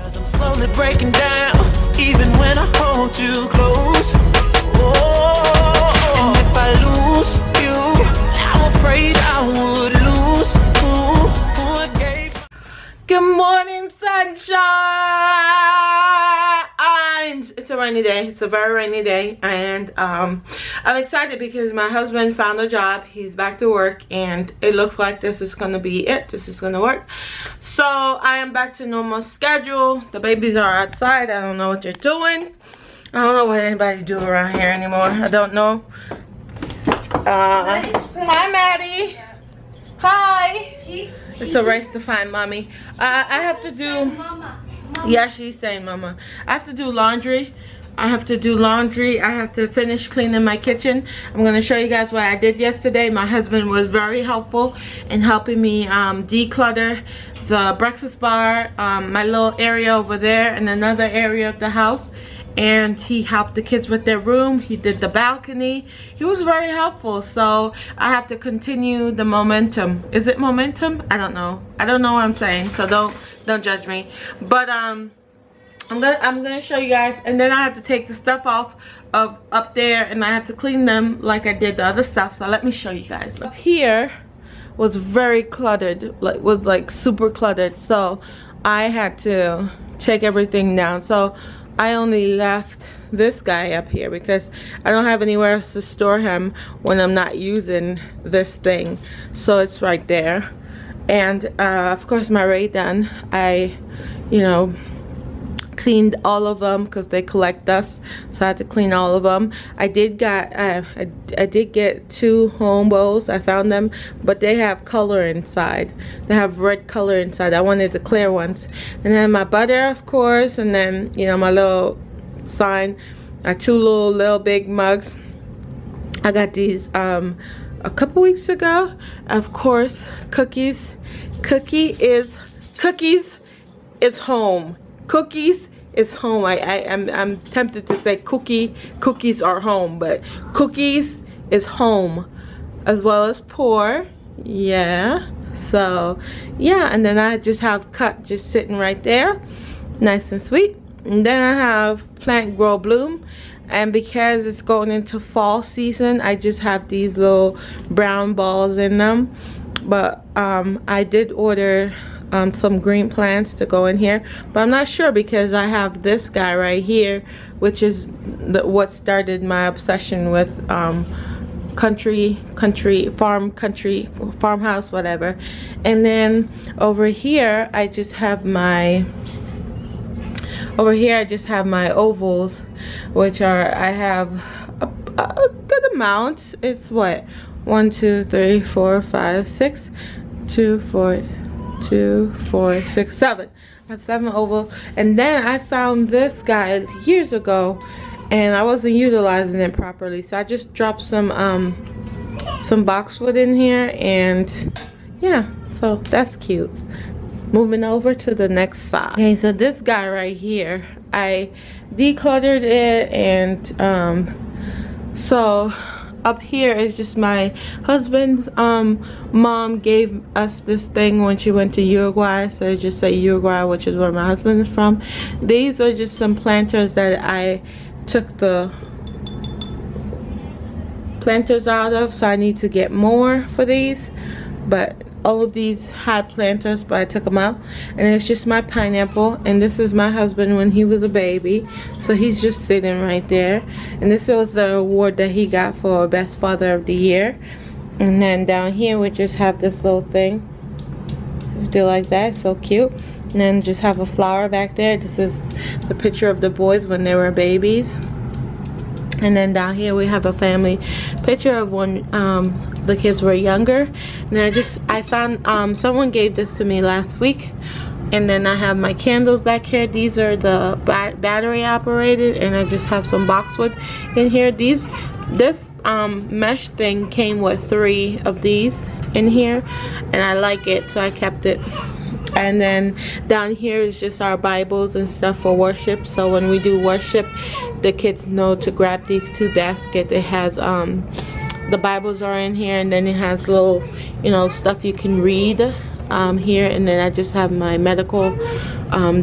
'Cause I'm slowly breaking down, even when I hold you close. Oh, and if I lose you, I'm afraid I would lose who I gave. Good morning, sunshine. It's a rainy day. It's a very rainy day, and I'm excited because my husband found a job. He's back to work, and it looks like this is gonna be it. This is gonna work. So I am back to normal schedule. The babies are outside. I don't know what they're doing. I don't know what anybody do around here anymore. I don't know. Hi, Maddie. Hi. It's a race to find mommy. I have to do. Yeah, she's saying mama. I have to do laundry. I have to finish cleaning my kitchen. I'm going to show you guys what I did yesterday. My husband was very helpful in helping me declutter the breakfast bar, my little area over there, and another area of the house. And he helped the kids with their room. He did the balcony. He was very helpful. So I have to continue the momentum. Is it momentum? I don't know. I don't know what I'm saying. So don't judge me. But I'm gonna show you guys, and then I have to take the stuff off of up there, and I have to clean them like I did the other stuff. So let me show you guys. Up here was very cluttered, like super cluttered. So I had to take everything down. So I only left this guy up here because I don't have anywhere else to store him when I'm not using this thing. So it's right there. And of course my Ray done. I, cleaned all of them because they collect dust, so I had to clean all of them. I did get 2 home bowls. I found them, but they have color inside. They have red color inside. I wanted the clear ones. And then my butter, of course, and then my little sign, 2 little big mugs. I got these a couple weeks ago. Of course, cookies. Cookies is home. Cookies is home. I'm tempted to say cookies are home, but cookies is home, as well as pour. Yeah. So yeah, and then I just have cut just sitting right there, nice and sweet. And then I have plant grow bloom, and because it's going into fall season, I just have these little brown balls in them. But I did order some green plants to go in here, but I'm not sure because I have this guy right here, which is what started my obsession with farmhouse, whatever. And then over here I just have my ovals, which are, I have a good amount. It's what, 1 2 3 4 5 6 2 4 2 4 6 7. I have 7 oval. And then I found this guy years ago, and I wasn't utilizing it properly, so I just dropped some boxwood in here, and yeah, so that's cute. Moving over to the next side. Okay, so this guy right here, I decluttered it, and so up here is just my husband's mom gave us this thing when she went to Uruguay, so I just say Uruguay, which is where my husband is from. These are just some planters that I took the planters out of, so I need to get more for these. But all of these had planters, but I took them out. And it's just my pineapple, and this is my husband when he was a baby, so he's just sitting right there. And this was the award that he got for best father of the year. And then down here we just have this little thing, do like that, so cute. And then just have a flower back there. This is the picture of the boys when they were babies. And then down here we have a family picture of when the kids were younger. And I found someone gave this to me last week. And then I have my candles back here. These are the battery operated, and I just have some boxwood in here. This mesh thing came with 3 of these in here, and I like it, so I kept it. And then down here is just our Bibles and stuff for worship. So when we do worship, the kids know to grab these 2 baskets. It has the Bibles are in here, and then it has little stuff you can read here. And then I just have my medical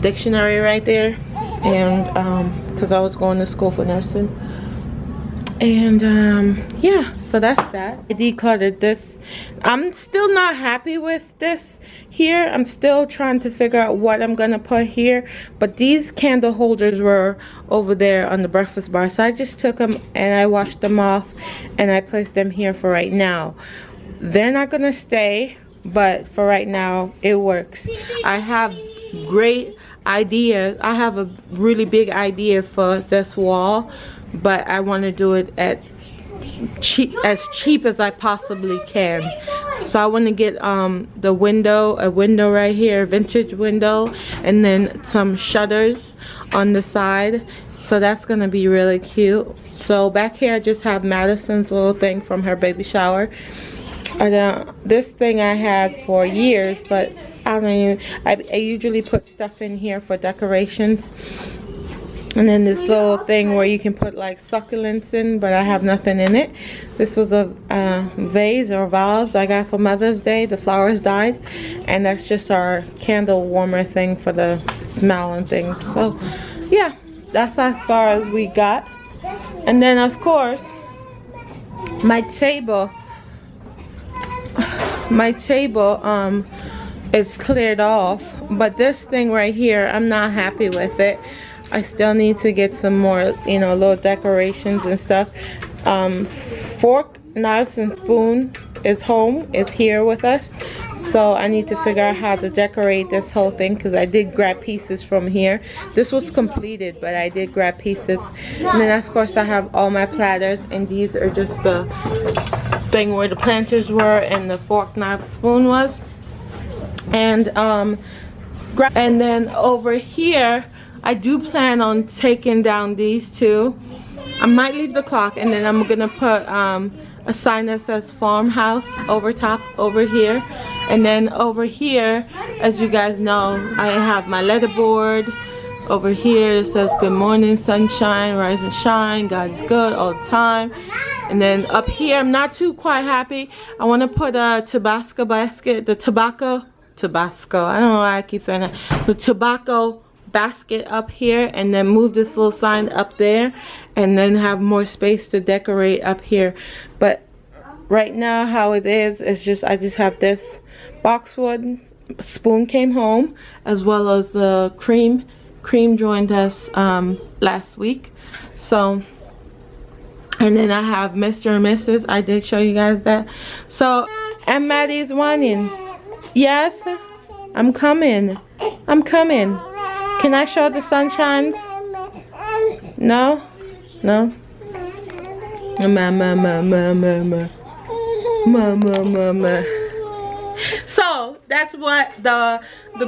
dictionary right there, and because I was going to school for nursing. And yeah, so that's that. I decluttered this. I'm still not happy with this here. I'm still trying to figure out what I'm gonna put here, but these candle holders were over there on the breakfast bar, so I just took them and I washed them off and I placed them here for right now. They're not gonna stay, but for right now it works. I have great ideas. I have a really big idea for this wall, but I want to do it at as cheap as I possibly can. So I want to get the window, a window right here, a vintage window, and then some shutters on the side. So that's gonna be really cute. So back here I just have Madison's little thing from her baby shower. And this thing I had for years, but I don't even, I usually put stuff in here for decorations. And then this little thing where you can put like succulents in, but I have nothing in it. This was a vase or vase I got for Mother's Day. The flowers died, and that's just our candle warmer thing for the smell and things. So yeah, that's as far as we got. And then of course my table is cleared off, but this thing right here, I'm not happy with it. I still need to get some more, you know, little decorations and stuff. Fork, knives, and spoon is home, is here with us. So I need to figure out how to decorate this whole thing, because I did grab pieces from here. This was completed, but I did grab pieces. And then of course I have all my platters, and these are just the thing where the planters were and the fork, knife, spoon was. And then over here I do plan on taking down these two. I might leave the clock, and then I'm gonna put a sign that says farmhouse over top over here. And then over here, as you guys know, I have my letterboard over here that says good morning sunshine, rise and shine, God is good all the time. And then up here, I'm not too quite happy. I want to put a Tabasco basket, the Tabasco, I don't know why I keep saying that, the tobacco basket up here, and then move this little sign up there, and then have more space to decorate up here. But right now how it is just, I just have this boxwood. Spoon came home, as well as the cream joined us last week. So, and then I have Mr. and Mrs. I did show you guys that. So, and Maddie's whining. Yes, I'm coming. I'm coming. Can I show the sunshines? No? No? Mama. So that's what the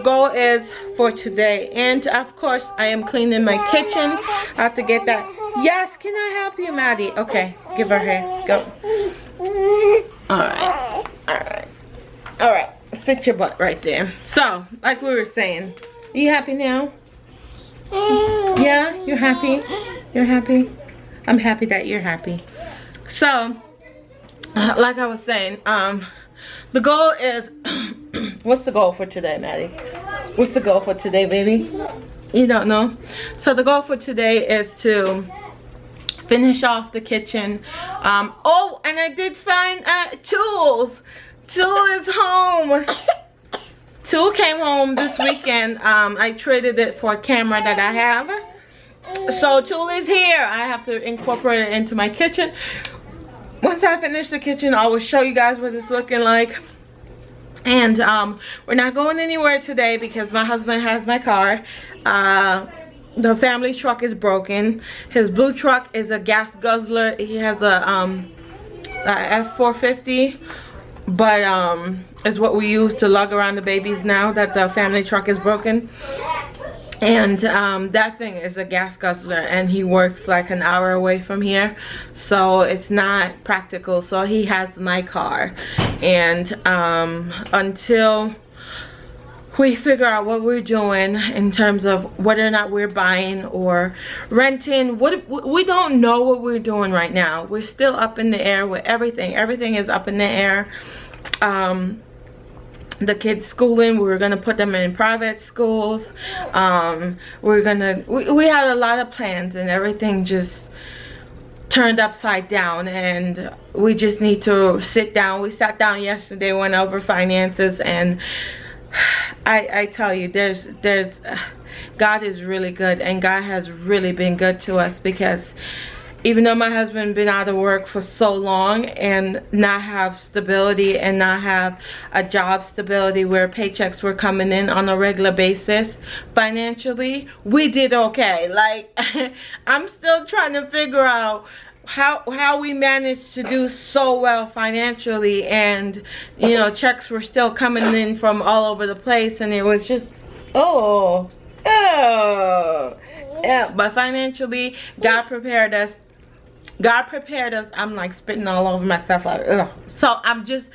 goal is for today. And of course I am cleaning my kitchen. I have to get that. Yes, can I help you, Maddie? Okay, give her hair. Go. Alright, sit your butt right there. So, like we were saying, are you happy now? Yeah, you're happy? You're happy? I'm happy that you're happy. So, like I was saying, the goal is, what's the goal for today, Maddie? What's the goal for today, baby? You don't know? So the goal for today is to finish off the kitchen. Oh, and I did find tools. Tool is home. Tool came home this weekend. I traded it for a camera that I have. So Tool is here. I have to incorporate it into my kitchen. Once I finish the kitchen, I will show you guys what it's looking like. And we're not going anywhere today because my husband has my car. The family truck is broken. His blue truck is a gas guzzler. He has a F450, but it's what we use to lug around the babies now that the family truck is broken. And that thing is a gas guzzler, and he works like an hour away from here, so it's not practical. So he has my car, and until we figure out what we're doing in terms of whether or not we're buying or renting, we don't know what we're doing right now. We're still up in the air with everything. Everything is up in the air. the kids' schooling. We were gonna put them in private schools. We had a lot of plans, and everything just turned upside down, and we just need to sit down. We sat down yesterday, went over finances, and I tell you, there's God is really good, and God has really been good to us, because even though my husband been out of work for so long and not have stability and not have a job stability where paychecks were coming in on a regular basis, financially we did okay. Like I'm still trying to figure out how we managed to do so well financially, and you know, checks were still coming in from all over the place, and it was just yeah. But financially, God prepared us. I'm like spitting all over myself, like ugh. So I'm just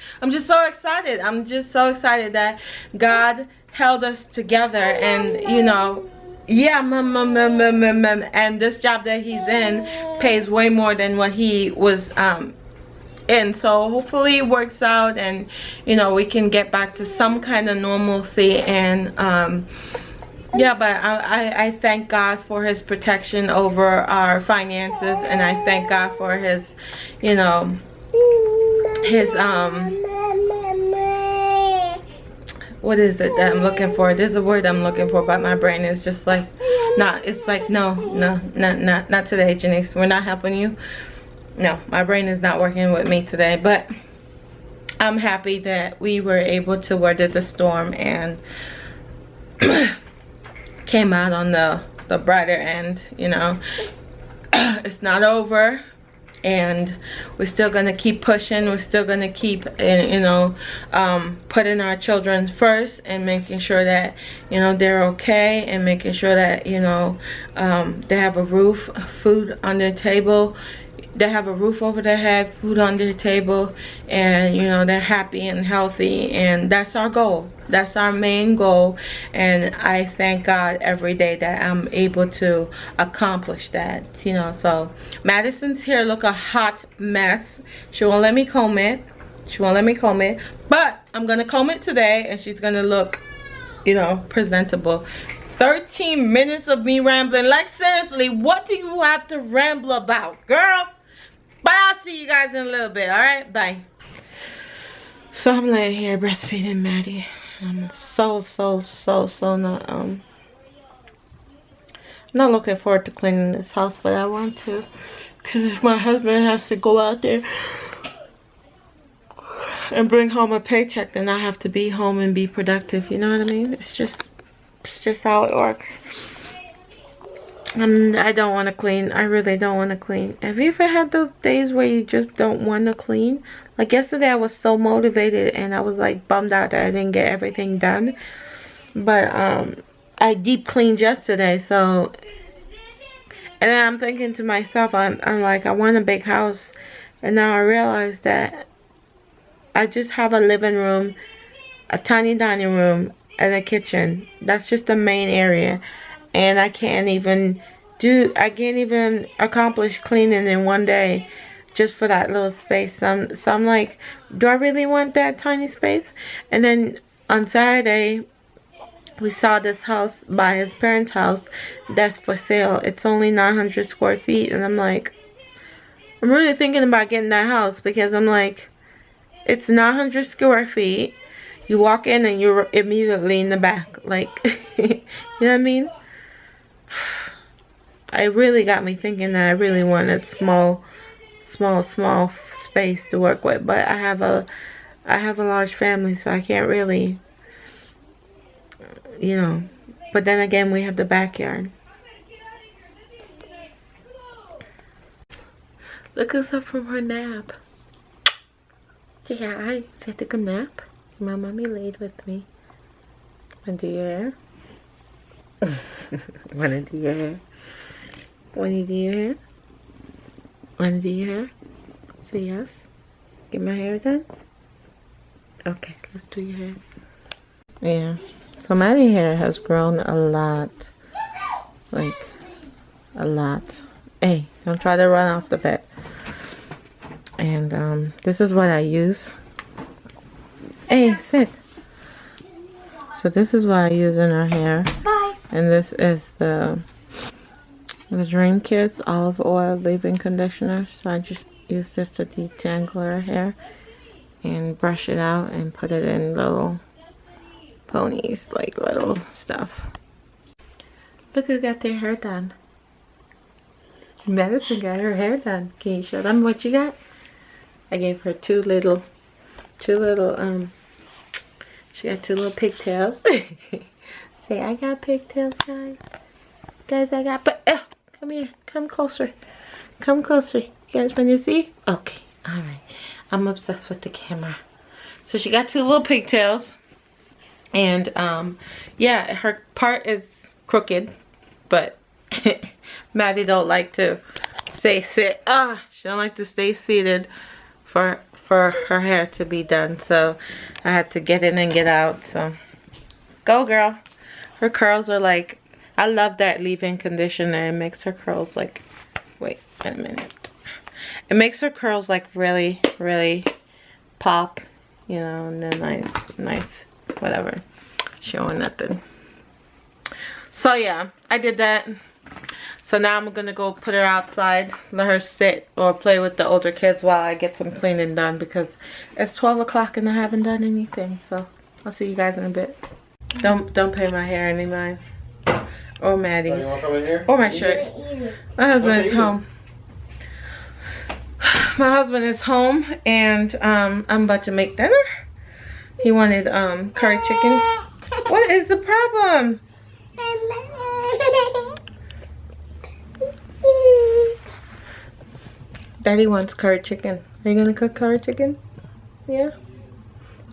so excited. I'm just so excited that God held us together, and you know, yeah, and this job that he's in pays way more than what he was in. So hopefully it works out, and you know, we can get back to some kind of normalcy. And yeah, but I thank God for his protection over our finances, and I thank God for his, you know, his what is it that I'm looking for? There's a word I'm looking for, but my brain is just like it's like no, not today, Janice. We're not helping you. No, my brain is not working with me today. But I'm happy that we were able to weather the storm and came out on the brighter end. You know, it's not over, and we're still gonna keep pushing. We're still gonna keep, you know, putting our children first, and making sure that, you know, they're okay, and making sure that, you know, they have a roof, food on their table. They have a roof over their head, food on their table, and you know, they're happy and healthy, and that's our goal. That's our main goal, and I thank God every day that I'm able to accomplish that, you know. So Madison's hair look a hot mess. She won't let me comb it. But I'm gonna comb it today, and she's gonna look, you know, presentable. 13 minutes of me rambling. Like seriously, what do you have to ramble about, girl? But I'll see you guys in a little bit. All right, bye. So I'm laying here breastfeeding Maddie. I'm so not not looking forward to cleaning this house, but I want to, because if my husband has to go out there and bring home a paycheck, then I have to be home and be productive. You know what I mean? It's just how it works. I don't want to clean. I really don't want to clean. Have you ever had those days where you just don't want to clean? Like yesterday, I was so motivated, and I was like bummed out that I didn't get everything done. But I deep cleaned yesterday, so. And then I'm thinking to myself, I'm like, I want a big house, and now I realize that I just have a living room, a tiny dining room, and a kitchen. That's just the main area, and I can't even accomplish cleaning in one day just for that little space. So I'm like, do I really want that tiny space? And then on Saturday we saw this house by his parents' house that's for sale. It's only 900 square feet, and I'm like, I'm really thinking about getting that house, because I'm like, it's 900 square feet. You walk in and you're immediately in the back. Like, you know what I mean? I really got me thinking that I really wanted small space to work with. But I have a large family, so I can't really, you know. But then again, we have the backyard. Look us up from her nap. Yeah, she took a nap. My mommy laid with me. Wanna do your hair? Wanna do your hair? Wanna do your hair? Wanna do your hair? Say yes. Get my hair done? Okay, let's do your hair. Yeah. So Maddie's hair has grown a lot. Like, a lot. Hey, don't try to run off the bed. And this is what I use. Hey, sit. So this is what I use in her hair. Bye. And this is the Dream Kiss olive oil leave-in conditioner. So I just use this to detangle her hair and brush it out and put it in little ponies, like little stuff. Look who got their hair done. Madison got her hair done. Can you show them what you got? I gave her two little she got two little pigtails. Say, I got pigtails, guys. Guys, I got, but come here, come closer. Come closer. You guys want to see? Okay, alright. I'm obsessed with the camera. So she got two little pigtails. And yeah, her part is crooked, but Maddie don't like to stay sit. She don't like to stay seated for her hair to be done. So I had to get in and get out. So go, girl. Her curls are like, I love that leave-in conditioner. It makes her curls like, wait a minute. It makes her curls like really, really pop, you know, and then nice, whatever. Showing nothing. So yeah, I did that. So now I'm gonna go put her outside, let her sit or play with the older kids while I get some cleaning done, because it's 12 o'clock and I haven't done anything. So I'll see you guys in a bit. Don't pay my hair any mind. Or Maddie's. Or my shirt. My husband is home. My husband is home, and I'm about to make dinner. He wanted curry chicken. What is the problem? Daddy wants curry chicken. Are you gonna cook curry chicken? Yeah.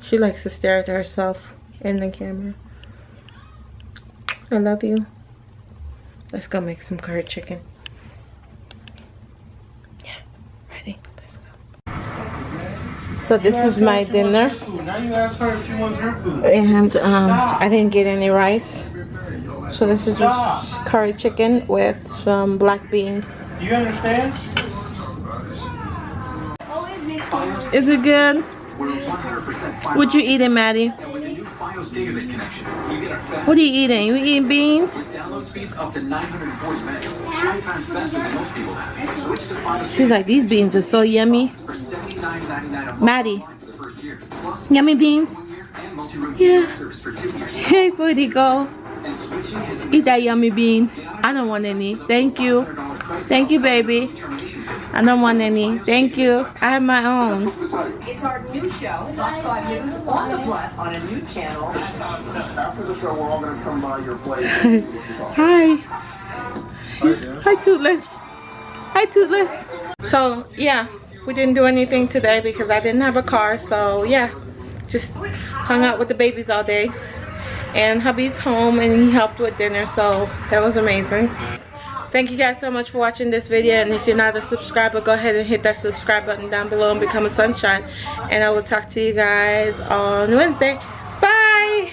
She likes to stare at herself in the camera. I love you. Let's go make some curry chicken. Yeah, ready? Let's go. So this is my dinner. Now you ask her if she wants her food. And I didn't get any rice. So this is curry chicken with some black beans. Do you understand? Is it good? What you eating, Maddie? What are you eating? You eating beans? She's like, these beans are so yummy. Maddie, yummy beans? Yeah. Hey, booty, go. Eat that yummy bean. I don't want any. Thank you. Thank you, baby. I don't want any. Thank you. I have my own. It's our new show, Fox 5 News on the Plus on a new channel. After the show, we're all going to come by your place. Hi. Hi, Toothless. Hi, Toothless. So, yeah, we didn't do anything today because I didn't have a car. So, yeah, just hung out with the babies all day. And hubby's home and he helped with dinner. So, that was amazing. Thank you guys so much for watching this video, and if you're not a subscriber, go ahead and hit that subscribe button down below and become a sunshine, and I will talk to you guys on Wednesday. Bye.